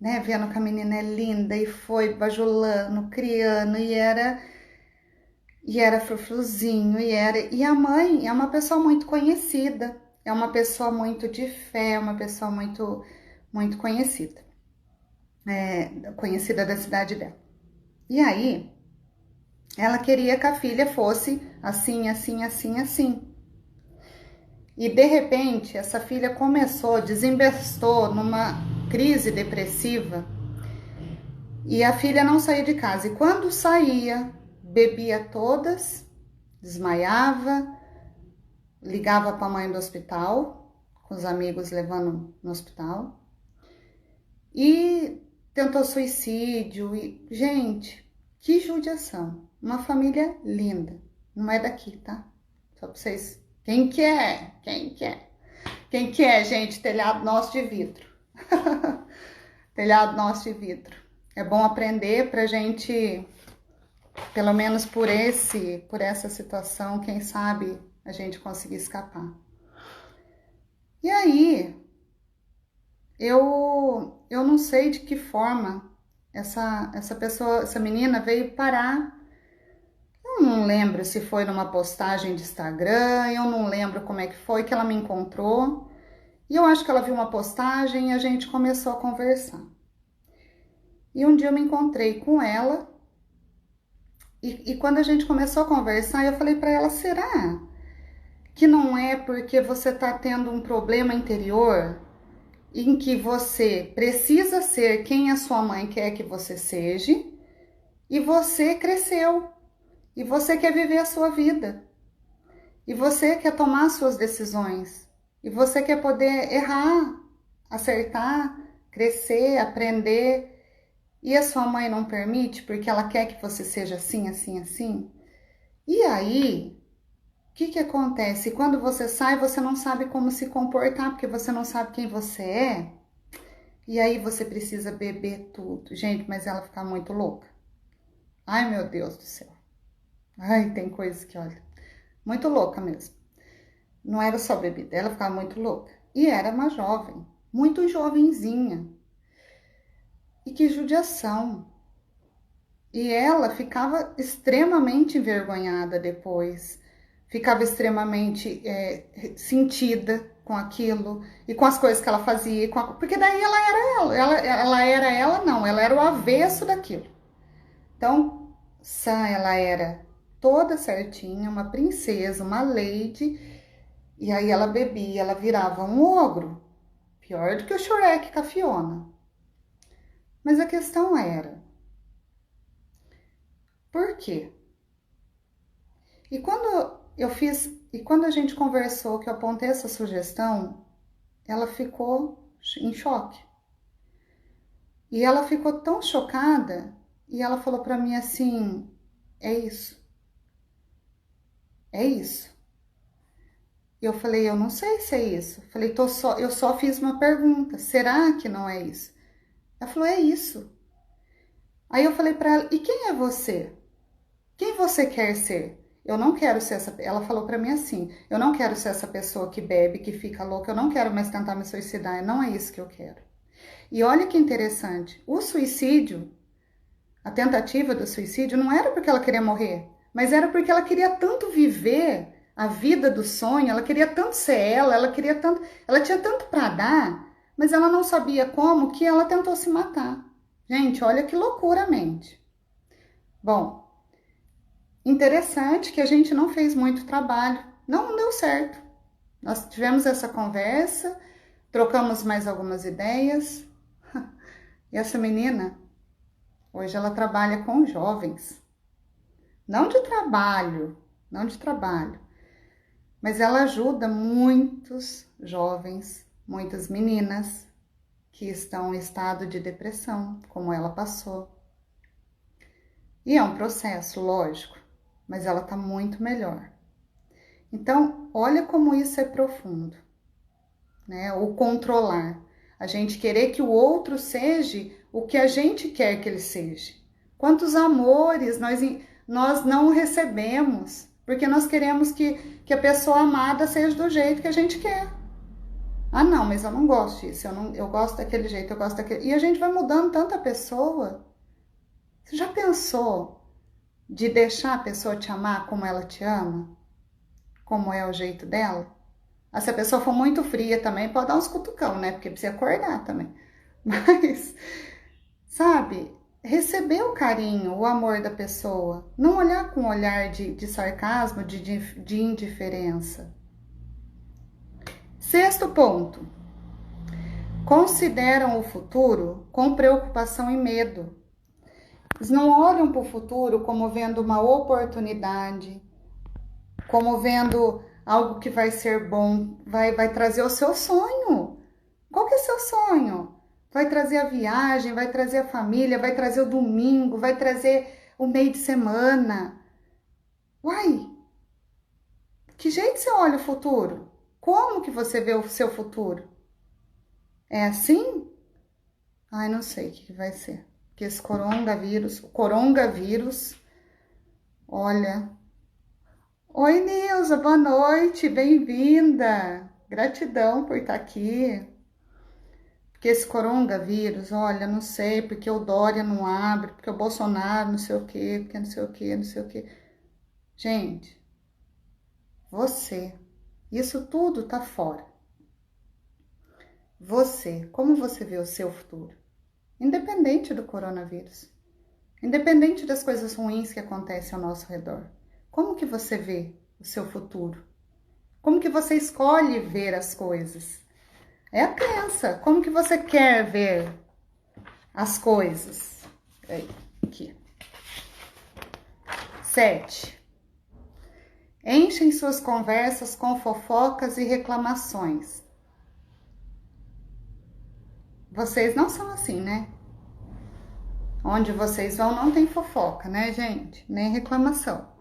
né, vendo que a menina é linda e foi bajulando, criando, e era frufruzinho, e a mãe é uma pessoa muito conhecida, é uma pessoa muito de fé, uma pessoa muito, muito conhecida, conhecida da cidade dela. E aí, ela queria que a filha fosse assim, assim, assim, assim. E de repente, essa filha desembestou numa crise depressiva e a filha não saía de casa. E quando saía, bebia todas, desmaiava, ligava para a mãe do hospital, com os amigos levando no hospital, e tentou suicídio. E, gente, que judiação! Uma família linda, não é daqui, tá? Só para vocês. Quem que é? Quem que é, gente? Telhado nosso de vidro. Telhado nosso de vidro. É bom aprender pra gente, pelo menos por essa situação, quem sabe a gente conseguir escapar. E aí, eu não sei de que forma essa menina veio parar. Eu não lembro se foi numa postagem de Instagram, eu não lembro como é que foi que ela me encontrou. E eu acho que ela viu uma postagem e a gente começou a conversar. E um dia eu me encontrei com ela e quando a gente começou a conversar, eu falei para ela, será que não é porque você tá tendo um problema interior em que você precisa ser quem a sua mãe quer que você seja, e você cresceu, e você quer viver a sua vida, e você quer tomar suas decisões, e você quer poder errar, acertar, crescer, aprender, e a sua mãe não permite porque ela quer que você seja assim, assim, assim. E aí, o que acontece? Quando você sai, você não sabe como se comportar, porque você não sabe quem você é. E aí você precisa beber tudo. Gente, mas ela fica muito louca. Ai, meu Deus do céu. Ai, tem coisas que, olha, muito louca mesmo. Não era só bebida, ela ficava muito louca. E era uma jovem, muito jovenzinha. E que judiação. E ela ficava extremamente envergonhada depois. Ficava extremamente sentida com aquilo e com as coisas que ela fazia. Porque daí ela era ela. Ela era ela, não. Ela era o avesso daquilo. Então, ela era toda certinha, uma princesa, uma lady. E aí ela bebia, ela virava um ogro. Pior do que o Shrek com a Fiona. Mas a questão era, por quê? E quando a gente conversou, que eu apontei essa sugestão, ela ficou em choque. E ela ficou tão chocada e ela falou para mim assim: é isso. É isso. E eu falei: eu não sei se é isso. Eu falei: eu só fiz uma pergunta. Será que não é isso? Ela falou: é isso. Aí eu falei para ela: e quem é você? Quem você quer ser? Eu não quero ser essa. Ela falou para mim assim: eu não quero ser essa pessoa que bebe, que fica louca. Eu não quero mais tentar me suicidar. Não é isso que eu quero. E olha que interessante. O suicídio, a tentativa do suicídio, não era porque ela queria morrer, mas era porque ela queria tanto viver a vida do sonho. Ela queria tanto ser ela queria tanto, ela tinha tanto para dar, mas ela não sabia como, que ela tentou se matar. Gente, olha que loucura a mente. Bom, interessante que a gente não fez muito trabalho, não deu certo. Nós tivemos essa conversa, trocamos mais algumas ideias. E essa menina, hoje ela trabalha com jovens. Não de trabalho, mas ela ajuda muitos jovens, muitas meninas que estão em estado de depressão, como ela passou. E é um processo, lógico, mas ela está muito melhor. Então, olha como isso é profundo, né? O controlar. A gente querer que o outro seja o que a gente quer que ele seja. Quantos amores nós não recebemos, porque nós queremos que a pessoa amada seja do jeito que a gente quer. Ah, não, mas eu não gosto disso, eu gosto daquele jeito, eu gosto daquele... E a gente vai mudando tanto a pessoa. Você já pensou de deixar a pessoa te amar como ela te ama? Como é o jeito dela? Ah, se a pessoa for muito fria também, pode dar uns cutucão, né? Porque precisa acordar também. Mas, sabe, receber o carinho, o amor da pessoa. Não olhar com um olhar de sarcasmo, de indiferença. Sexto ponto. Consideram o futuro com preocupação e medo. Eles não olham para o futuro como vendo uma oportunidade, como vendo algo que vai ser bom, vai trazer o seu sonho. Qual que é o seu sonho? Vai trazer a viagem, vai trazer a família, vai trazer o domingo, vai trazer o meio de semana. Uai, que jeito você olha o futuro? Como que você vê o seu futuro? É assim? Ai, não sei o que vai ser. Porque esse coronavírus, olha... Oi, Nilza, boa noite, bem-vinda. Gratidão por estar aqui. Porque esse coronavírus, olha, não sei, porque o Dória não abre, porque o Bolsonaro não sei o quê, porque não sei o quê, não sei o quê. Gente, isso tudo tá fora. Você, como você vê o seu futuro? Independente do coronavírus, independente das coisas ruins que acontecem ao nosso redor. Como que você vê o seu futuro? Como que você escolhe ver as coisas? É a crença. Como que você quer ver as coisas? Aqui. 7. Enchem suas conversas com fofocas e reclamações. Vocês não são assim, né? Onde vocês vão não tem fofoca, né, gente? Nem reclamação.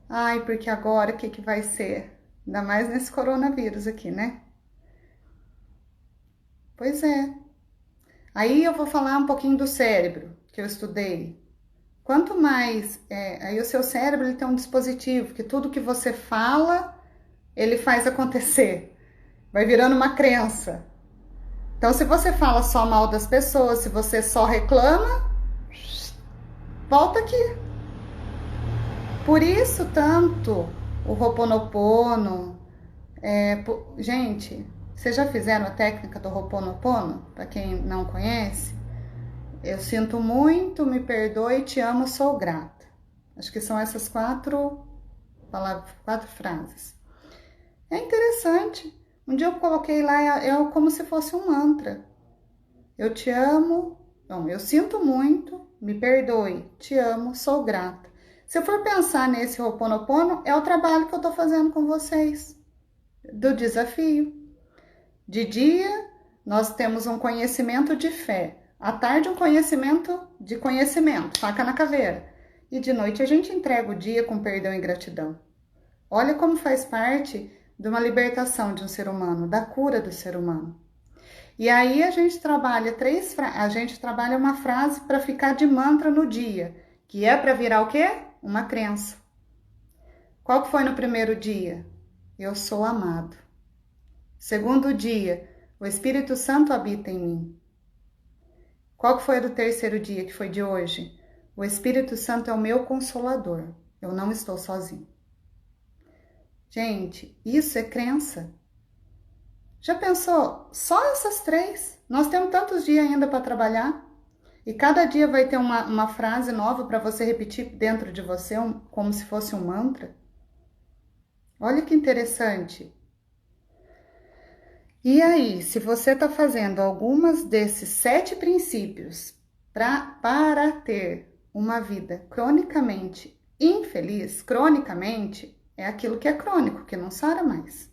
Ai, porque agora o que vai ser? Ainda mais nesse coronavírus aqui, né? Pois é. Aí eu vou falar um pouquinho do cérebro, que eu estudei. Quanto mais... aí o seu cérebro ele tem um dispositivo, que tudo que você fala, ele faz acontecer. Vai virando uma crença. Então, se você fala só mal das pessoas, se você só reclama, volta aqui. Por isso, tanto o Ho'oponopono... gente, vocês já fizeram a técnica do Ho'oponopono? Para quem não conhece, eu sinto muito, me perdoe, te amo, sou grata. Acho que são essas 4 frases. É interessante. Um dia eu coloquei lá, é como se fosse um mantra. Eu te amo, não, eu sinto muito, me perdoe, te amo, sou grata. Se eu for pensar nesse Ho'oponopono, é o trabalho que eu tô fazendo com vocês, do desafio. De dia, nós temos um conhecimento de fé. À tarde, um conhecimento de conhecimento, faca na caveira. E de noite, a gente entrega o dia com perdão e gratidão. Olha como faz parte de uma libertação de um ser humano, da cura do ser humano. E aí a gente trabalha uma frase para ficar de mantra no dia, que é para virar o quê? Uma crença. Qual que foi no primeiro dia? Eu sou amado. Segundo dia, o Espírito Santo habita em mim. Qual que foi do terceiro dia, que foi de hoje? O Espírito Santo é o meu consolador. Eu não estou sozinho. Gente, isso é crença. Já pensou? Só essas 3. Nós temos tantos dias ainda para trabalhar. E cada dia vai ter uma frase nova para você repetir dentro de você, como se fosse um mantra. Olha que interessante. E aí, se você está fazendo algumas desses 7 princípios para ter uma vida cronicamente infeliz, cronicamente é aquilo que é crônico, que não sara mais.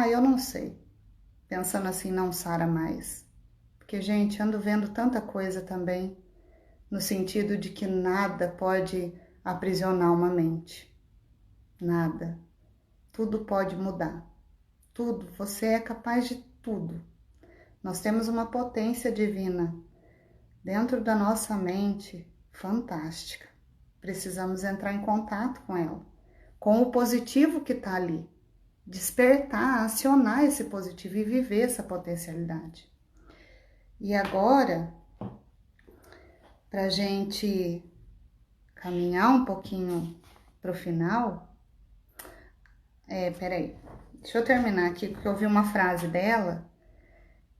Eu não sei. Pensando assim, não sara mais. Porque, gente, ando vendo tanta coisa também, no sentido de que nada pode aprisionar uma mente. Nada. Tudo pode mudar. Tudo. Você é capaz de tudo. Nós temos uma potência divina dentro da nossa mente fantástica. Precisamos entrar em contato com ela, com o positivo que está ali. Despertar, acionar esse positivo e viver essa potencialidade. E agora, para a gente caminhar um pouquinho para o final, peraí, deixa eu terminar aqui, porque eu vi uma frase dela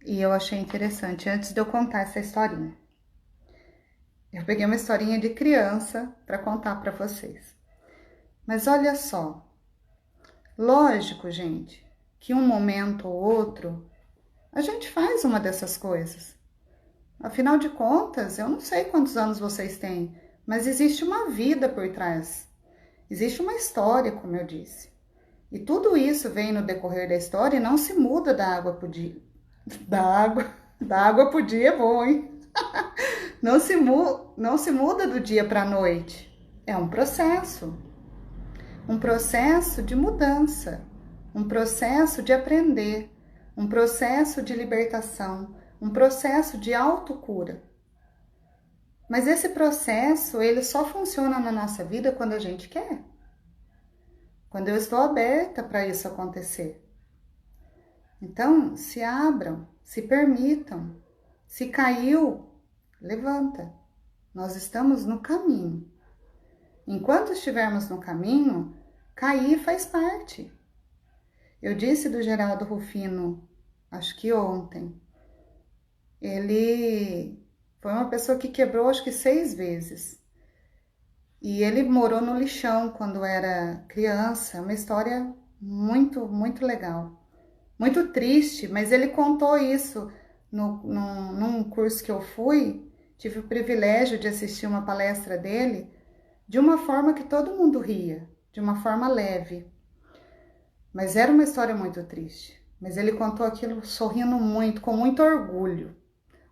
e eu achei interessante, antes de eu contar essa historinha. Eu peguei uma historinha de criança para contar para vocês. Mas olha só, lógico, gente, que um momento ou outro a gente faz uma dessas coisas. Afinal de contas, eu não sei quantos anos vocês têm, mas existe uma vida por trás. Existe uma história, como eu disse. E tudo isso vem no decorrer da história e não se muda da água pro dia. Da água pro dia é bom, hein? Não se muda do dia para a noite. É um processo de mudança, um processo de aprender, um processo de libertação, um processo de autocura. Mas esse processo, ele só funciona na nossa vida quando a gente quer. Quando eu estou aberta para isso acontecer. Então, se abram, se permitam. Se caiu, levanta. Nós estamos no caminho. Enquanto estivermos no caminho, cair faz parte. Eu disse do Geraldo Rufino, acho que ontem, ele foi uma pessoa que quebrou acho que 6 vezes. E ele morou no lixão quando era criança, uma história muito, muito legal. muito triste, mas ele contou isso num curso que eu fui. Tive o privilégio de assistir uma palestra dele de uma forma que todo mundo ria, de uma forma leve. Mas era uma história muito triste. Mas ele contou aquilo sorrindo muito, com muito orgulho,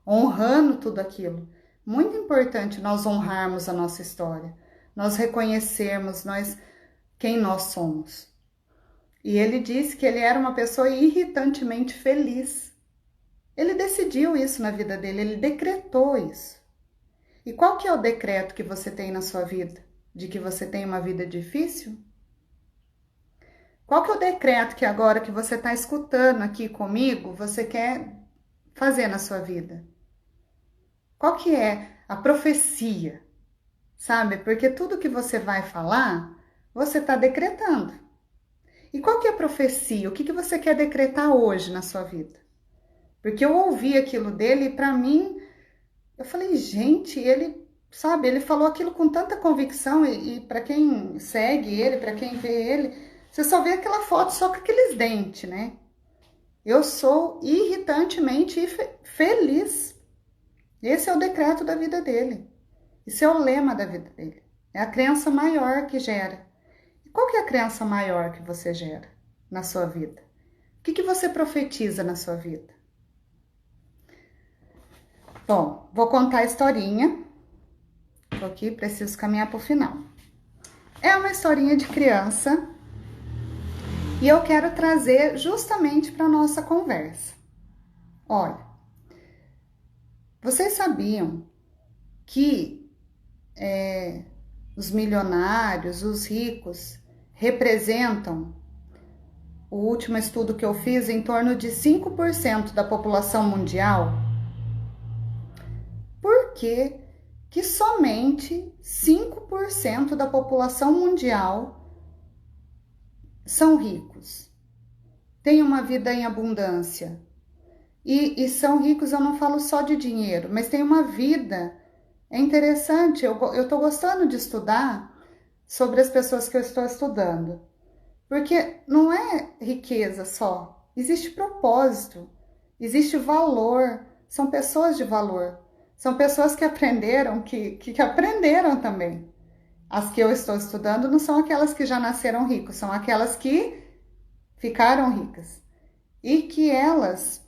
honrando tudo aquilo. Muito importante nós honrarmos a nossa história, nós reconhecermos quem nós somos. E ele disse que ele era uma pessoa irritantemente feliz. Ele decidiu isso na vida dele, ele decretou isso. E qual que é o decreto que você tem na sua vida? De que você tem uma vida difícil? Qual que é o decreto que agora que você está escutando aqui comigo, você quer fazer na sua vida? Qual que é a profecia? Sabe? Porque tudo que você vai falar, você está decretando. E qual que é a profecia? O que você quer decretar hoje na sua vida? Porque eu ouvi aquilo dele e para mim, eu falei, gente, ele, sabe, ele falou aquilo com tanta convicção e para quem segue ele, para quem vê ele, você só vê aquela foto só com aqueles dentes, né? Eu sou irritantemente feliz. Esse é o decreto da vida dele. Esse é o lema da vida dele. É a crença maior que gera. E qual que é a crença maior que você gera na sua vida? O que você profetiza na sua vida? Bom, vou contar a historinha. Tô aqui, preciso caminhar para o final. É uma historinha de criança e eu quero trazer justamente para a nossa conversa. Olha, vocês sabiam que os milionários, os ricos, representam, o último estudo que eu fiz, em torno de 5% da população mundial? Por que somente 5% da população mundial são ricos? Têm uma vida em abundância. E são ricos, eu não falo só de dinheiro, mas tem uma vida. É interessante, eu estou gostando de estudar sobre as pessoas que eu estou estudando. Porque não é riqueza só, existe propósito, existe valor, são pessoas de valor. São pessoas que aprenderam, que aprenderam também. As que eu estou estudando não são aquelas que já nasceram ricos, são aquelas que ficaram ricas. E que elas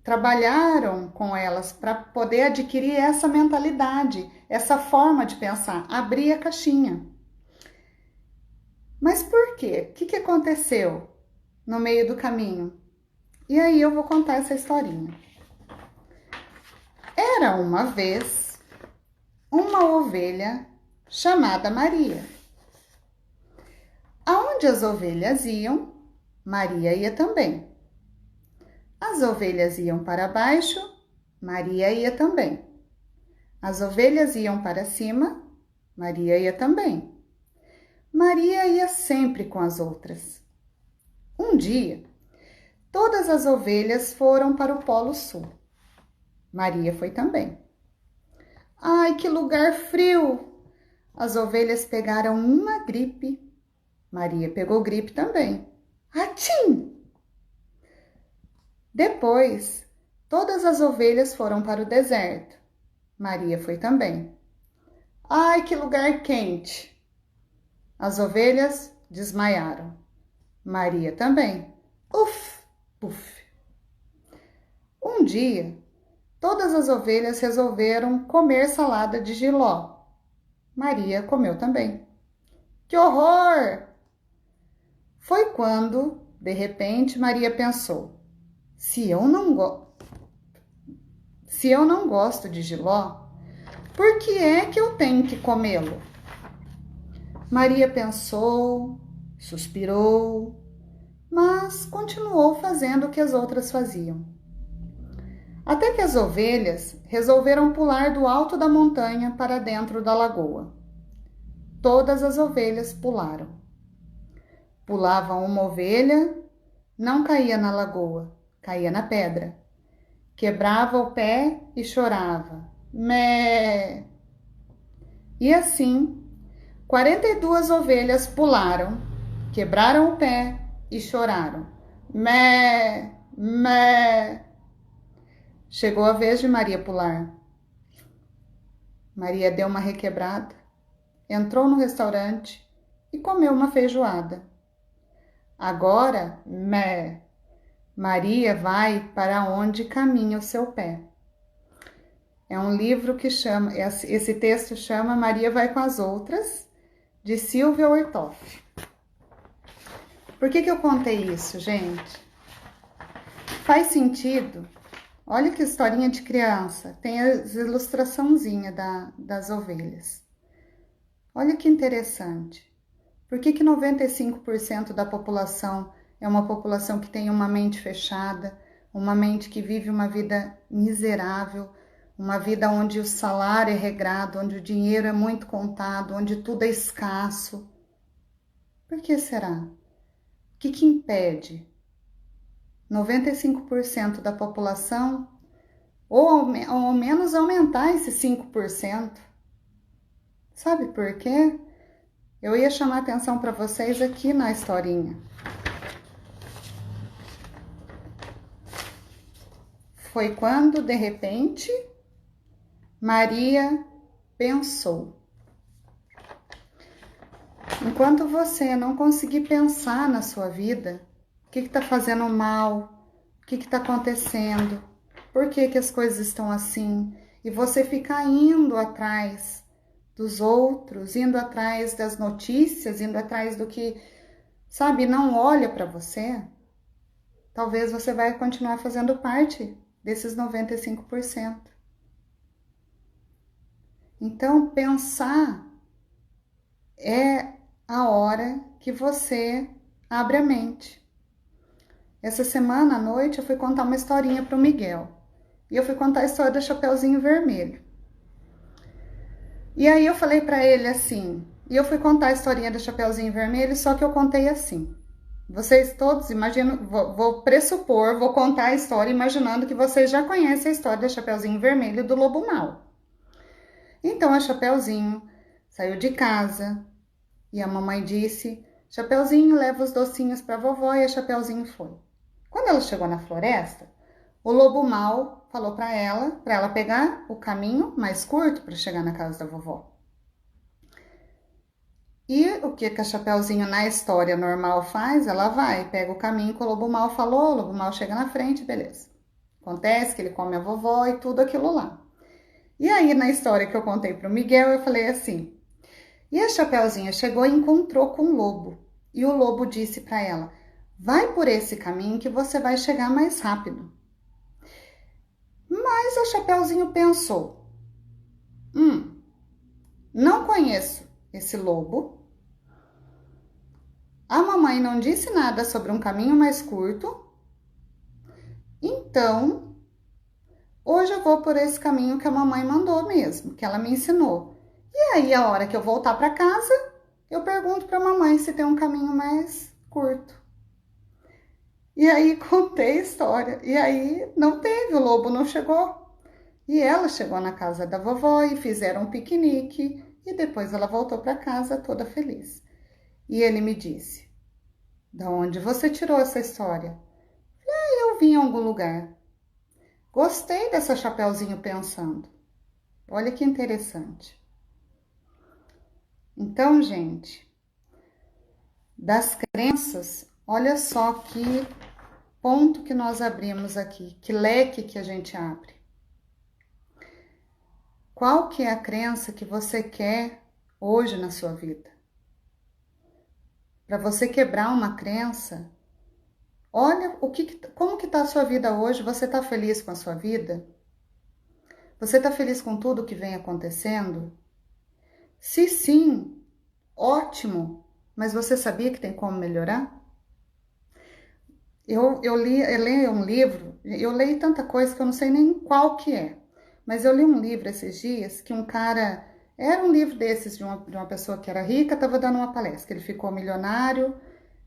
trabalharam com elas para poder adquirir essa mentalidade, essa forma de pensar, abrir a caixinha. Mas por quê? O que aconteceu no meio do caminho? E aí eu vou contar essa historinha. Era uma vez uma ovelha chamada Maria. Aonde as ovelhas iam, Maria ia também. As ovelhas iam para baixo, Maria ia também. As ovelhas iam para cima, Maria ia também. Maria ia sempre com as outras. Um dia, todas as ovelhas foram para o Polo Sul. Maria foi também. Ai, que lugar frio! As ovelhas pegaram uma gripe. Maria pegou gripe também. Atim! Depois, todas as ovelhas foram para o deserto. Maria foi também. Ai, que lugar quente! As ovelhas desmaiaram. Maria também. Uf, puf. Um dia, todas as ovelhas resolveram comer salada de jiló. Maria comeu também. Que horror! Foi quando, de repente, Maria pensou: se eu não gosto de jiló, por que é que eu tenho que comê-lo? Maria pensou, suspirou, mas continuou fazendo o que as outras faziam. Até que as ovelhas resolveram pular do alto da montanha para dentro da lagoa. Todas as ovelhas pularam. Pulava uma ovelha, não caía na lagoa, caía na pedra. Quebrava o pé e chorava. Mé! E assim, 42 ovelhas pularam, quebraram o pé e choraram. Mé, mé. Chegou a vez de Maria pular. Maria deu uma requebrada, entrou no restaurante e comeu uma feijoada. Agora, mé, Maria vai para onde caminha o seu pé. É um livro que chama, esse texto chama Maria vai com as outras, de Silvia Ortoff. Por que eu contei isso, gente? Faz sentido. Olha que historinha de criança. Tem as ilustraçãozinhas das ovelhas. Olha que interessante. Por que 95% da população é uma população que tem uma mente fechada, uma mente que vive uma vida miserável, uma vida onde o salário é regrado, onde o dinheiro é muito contado, onde tudo é escasso? Por que será? O que impede 95% da população ou ao menos aumentar esse 5%? Sabe por quê? Eu ia chamar atenção para vocês aqui na historinha. Foi quando, de repente, Maria pensou. Enquanto você não conseguir pensar na sua vida, o que está fazendo mal, o que está acontecendo, por que as coisas estão assim, e você ficar indo atrás dos outros, indo atrás das notícias, indo atrás do que, sabe, não olha para você, talvez você vai continuar fazendo parte desses 95%. Então, pensar é a hora que você abre a mente. Essa semana à noite eu fui contar uma historinha para o Miguel. E eu fui contar a história do Chapeuzinho Vermelho. E aí eu falei para ele assim, e eu fui contar a historinha do Chapeuzinho Vermelho, só que eu contei assim. Vocês todos imaginam, vou pressupor, vou contar a história imaginando que vocês já conhecem a história do Chapeuzinho Vermelho e do Lobo Mau. Então a Chapeuzinho saiu de casa e a mamãe disse: Chapeuzinho, leva os docinhos para a vovó, e a Chapeuzinho foi. Quando ela chegou na floresta, o Lobo Mau falou para ela pegar o caminho mais curto para chegar na casa da vovó. E o que a Chapeuzinho na história normal faz? Ela vai, pega o caminho que o Lobo Mau falou, o Lobo Mau chega na frente, beleza. Acontece que ele come a vovó e tudo aquilo lá. E aí, na história que eu contei para o Miguel, eu falei assim, e a Chapeuzinho chegou e encontrou com o lobo. E o lobo disse para ela, vai por esse caminho que você vai chegar mais rápido. Mas a Chapeuzinho pensou, não conheço esse lobo. A mamãe não disse nada sobre um caminho mais curto. Então, hoje eu vou por esse caminho que a mamãe mandou mesmo, que ela me ensinou. E aí, a hora que eu voltar para casa, eu pergunto para a mamãe se tem um caminho mais curto. E aí, contei a história. E aí, não teve, o lobo não chegou. E ela chegou na casa da vovó e fizeram um piquenique. E depois ela voltou para casa toda feliz. E ele me disse, da onde você tirou essa história? Eu vi em algum lugar. Gostei dessa Chapeuzinho pensando. Olha que interessante. Então, gente, das crenças, olha só que ponto que nós abrimos aqui, que leque que a gente abre. Qual que é a crença que você quer hoje na sua vida? Para você quebrar uma crença, olha como que está a sua vida hoje. Você está feliz com a sua vida? Você está feliz com tudo que vem acontecendo? Se sim, ótimo, mas você sabia que tem como melhorar? Eu li um livro, eu leio tanta coisa que eu não sei nem qual que é, mas eu li um livro esses dias que um cara, era um livro desses de uma pessoa que era rica, estava dando uma palestra, ele ficou milionário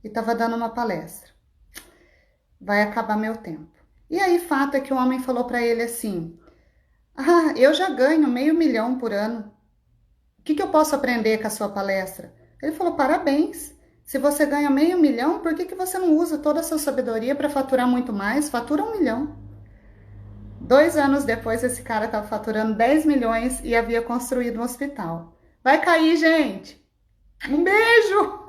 e estava dando uma palestra. Vai acabar meu tempo. E aí, fato é que o homem falou para ele assim, eu já ganho R$500 mil por ano. O que eu posso aprender com a sua palestra? Ele falou, parabéns, Se você ganha meio milhão, por que você não usa toda a sua sabedoria para faturar muito mais? Fatura 1 milhão. 2 anos depois, esse cara estava faturando 10 milhões e havia construído um hospital. Vai cair, gente! Um beijo!